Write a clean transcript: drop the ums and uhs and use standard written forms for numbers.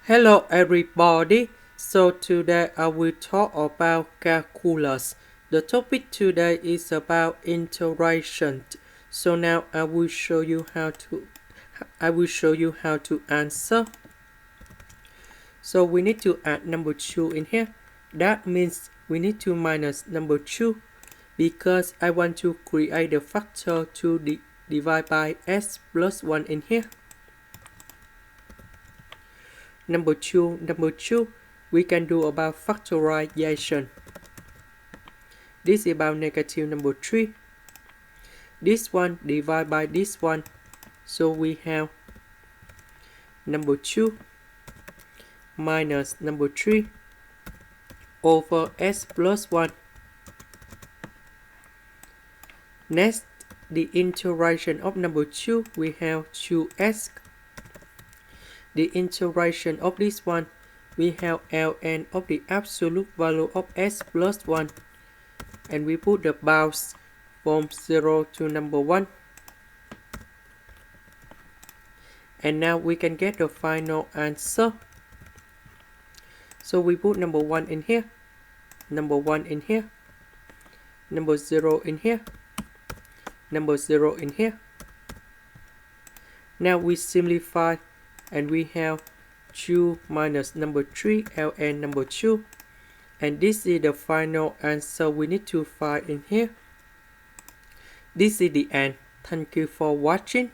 Hello everybody, so today I will talk about calculus. The topic today is about integration. So now I will show you how to answer. So we need to add number 2 in here. That means we need to minus number 2 because I want to create the factor to divide by x plus 1 in here. Number two, we can do about factorization. This is about negative number 3. This one divided by this one. So we have number 2 minus number 3 over x plus 1. Next, the integration of number 2, we have 2x. The integration of this one, we have ln of the absolute value of x plus 1. And we put the bounds from 0 to number 1. And now we can get the final answer. So we put number 1 in here, number 1 in here, number 0 in here, number 0 in here. Now we simplify and we have 2 minus number 3 ln number 2. And this is the final answer we need to find in here. This is the end. Thank you for watching.